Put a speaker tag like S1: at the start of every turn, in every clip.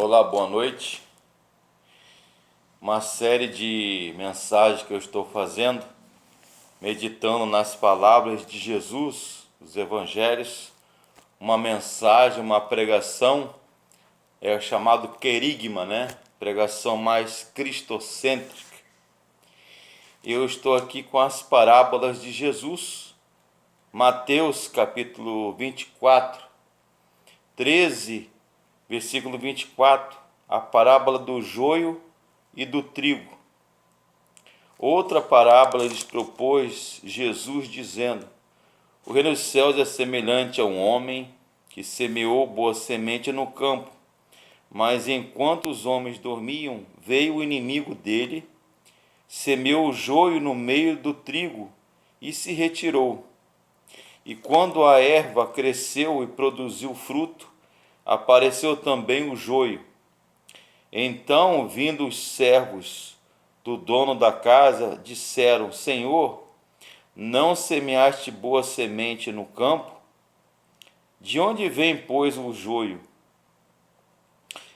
S1: Olá, boa noite. Uma série de mensagens que eu estou fazendo, meditando nas palavras de Jesus, os evangelhos, uma mensagem, uma pregação, é o chamado querigma, né? Pregação mais cristocêntrica. Eu estou aqui com as parábolas de Jesus, Mateus capítulo 24, 13, versículo 24, a parábola do joio e do trigo. Outra parábola lhes propôs Jesus, dizendo: o reino dos céus é semelhante a um homem que semeou boa semente no campo. Mas enquanto os homens dormiam, veio o inimigo dele, semeou o joio no meio do trigo e se retirou. E quando a erva cresceu e produziu fruto, apareceu também o joio. Então, vindo os servos do dono da casa, disseram: Senhor, não semeaste boa semente no campo? De onde vem, pois, o joio?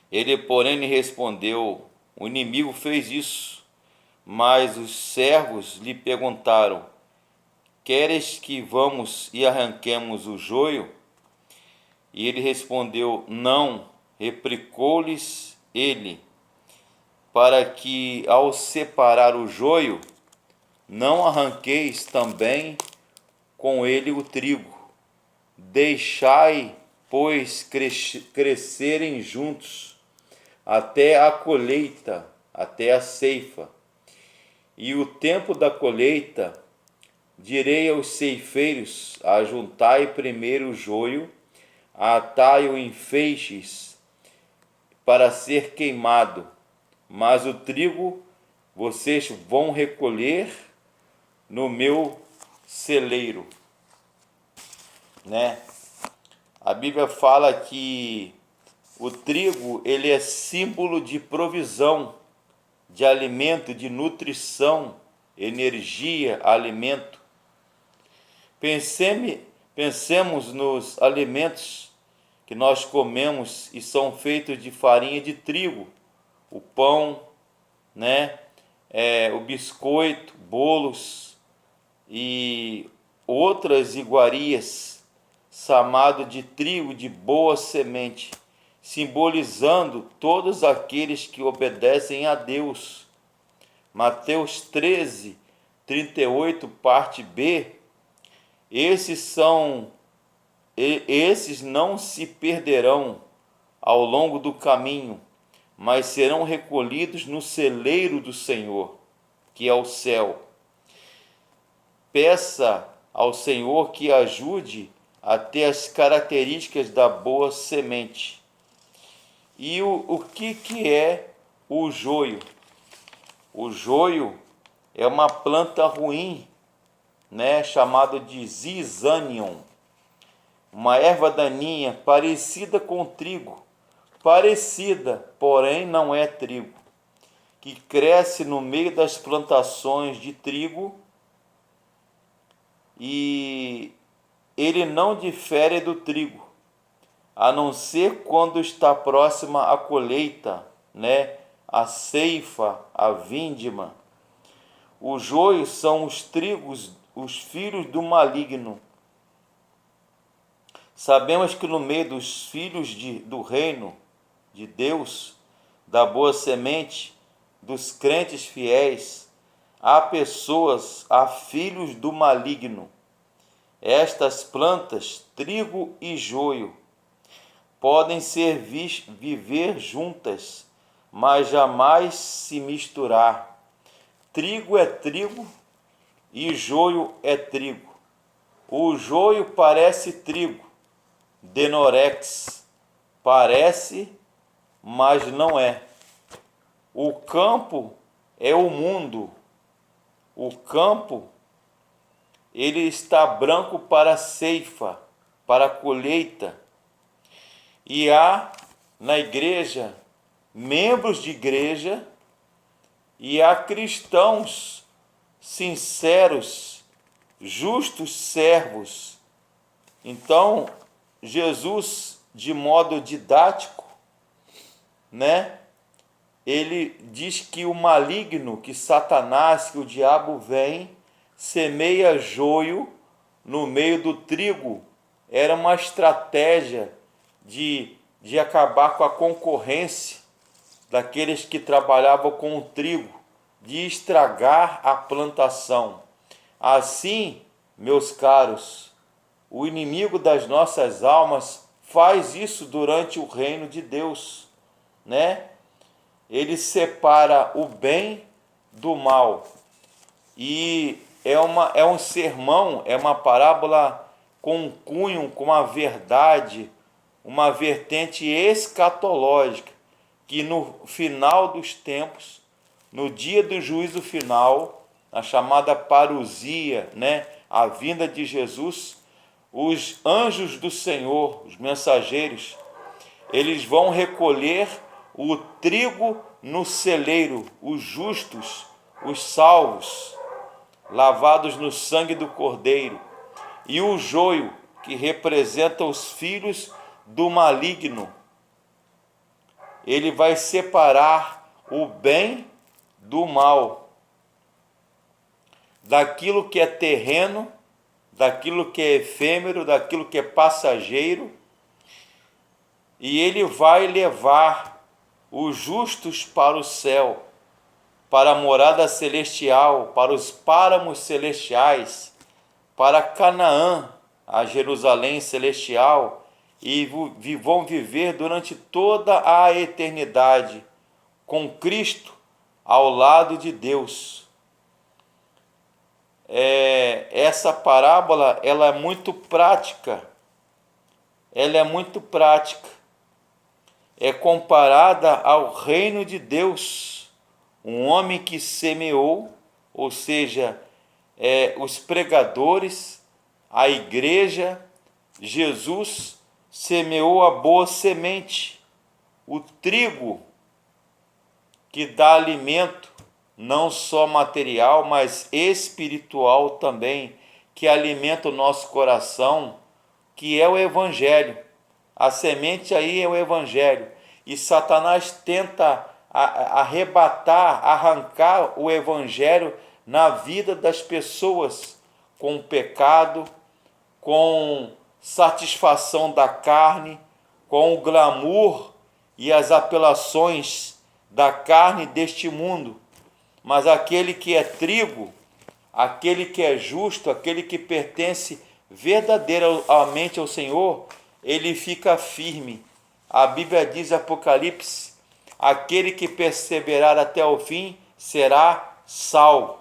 S1: Ele, porém, lhe respondeu: o inimigo fez isso. Mas os servos lhe perguntaram: queres que vamos e arranquemos o joio? E ele respondeu: não. Replicou-lhes ele: para que, ao separar o joio, não arranqueis também com ele o trigo. Deixai, pois, crescerem juntos até a colheita, até a ceifa. E o tempo da colheita, direi aos ceifeiros: ajuntai primeiro o joio, atai-o em feixes para ser queimado, mas o trigo vocês vão recolher no meu celeiro. Né? A Bíblia fala que o trigo ele é símbolo de provisão, de alimento, de nutrição, energia, alimento. Pensemos nos alimentos que nós comemos e são feitos de farinha de trigo, o pão, né? O biscoito, bolos e outras iguarias, chamado de trigo de boa semente, simbolizando todos aqueles que obedecem a Deus. Mateus 13, 38, parte B, esses não se perderão ao longo do caminho, mas serão recolhidos no celeiro do Senhor, que é o céu. Peça ao Senhor que ajude a ter as características da boa semente. E o que é o joio? O joio é uma planta ruim, né, chamada de zizanium, uma erva daninha parecida com trigo, parecida, porém não é trigo, que cresce no meio das plantações de trigo, e ele não difere do trigo, a não ser quando está próxima à colheita, né? A ceifa, a vindima. O joio são os trigos, os filhos do maligno. Sabemos que no meio dos filhos do reino de Deus, da boa semente, dos crentes fiéis, há filhos do maligno. Estas plantas, trigo e joio, podem viver juntas, mas jamais se misturar. Trigo é trigo e joio é trigo. O joio parece trigo, denorex, parece, mas não é. O campo é o mundo. O campo, ele está branco para a ceifa, para a colheita. E há na igreja membros de igreja e há cristãos sinceros, justos servos. Então, Jesus, de modo didático, né? Ele diz que o maligno, que Satanás, que o diabo vem, semeia joio no meio do trigo. Era uma estratégia de acabar com a concorrência daqueles que trabalhavam com o trigo, de estragar a plantação. Assim, meus caros, o inimigo das nossas almas faz isso durante o reino de Deus, né? Ele separa o bem do mal. E é um sermão, é uma parábola com um cunho, com uma verdade, uma vertente escatológica, que no final dos tempos, no dia do juízo final, a chamada parousia, né, a vinda de Jesus, os anjos do Senhor, os mensageiros, eles vão recolher o trigo no celeiro, os justos, os salvos, lavados no sangue do Cordeiro, e o joio, que representa os filhos do maligno. Ele vai separar o bem do mal, daquilo que é terreno, daquilo que é efêmero, daquilo que é passageiro, e ele vai levar os justos para o céu, para a morada celestial, para os páramos celestiais, para Canaã, a Jerusalém celestial, e vão viver durante toda a eternidade com Cristo ao lado de Deus. Essa parábola, ela é muito prática. Ela é muito prática. É comparada ao reino de Deus. Um homem que semeou, ou seja, os pregadores, a igreja, Jesus semeou a boa semente, o trigo, que dá alimento, não só material, mas espiritual também, que alimenta o nosso coração, que é o Evangelho. A semente aí é o Evangelho. E Satanás tenta arrebatar, arrancar o Evangelho na vida das pessoas, com pecado, com satisfação da carne, com o glamour e as apelações da carne deste mundo. Mas aquele que é trigo, aquele que é justo, aquele que pertence verdadeiramente ao Senhor, ele fica firme. A Bíblia diz, Apocalipse, aquele que perseverar até o fim será salvo.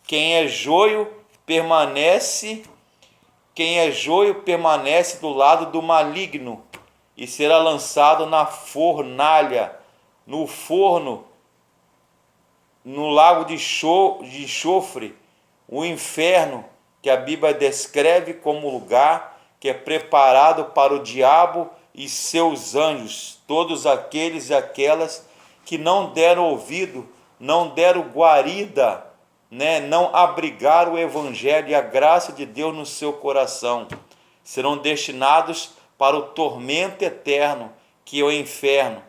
S1: Quem é joio permanece do lado do maligno e será lançado na fornalha, no forno, no lago de enxofre, o inferno, que a Bíblia descreve como lugar que é preparado para o diabo e seus anjos, todos aqueles e aquelas que não deram ouvido, não deram guarida, né? Não abrigaram o Evangelho e a graça de Deus no seu coração, serão destinados para o tormento eterno, que é o inferno.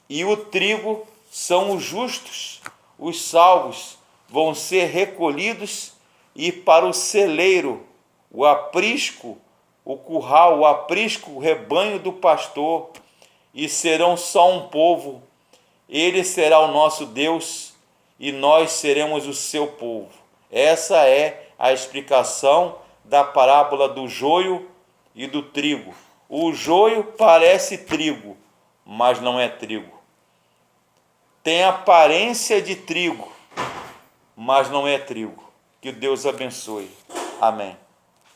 S1: E o trigo são os justos, os salvos, vão ser recolhidos e para o celeiro, o aprisco, o curral, o aprisco, o rebanho do pastor, e serão só um povo. Ele será o nosso Deus e nós seremos o seu povo. Essa é a explicação da parábola do joio e do trigo. O joio parece trigo, mas não é trigo. Tem aparência de trigo, mas não é trigo. Que Deus abençoe. Amém.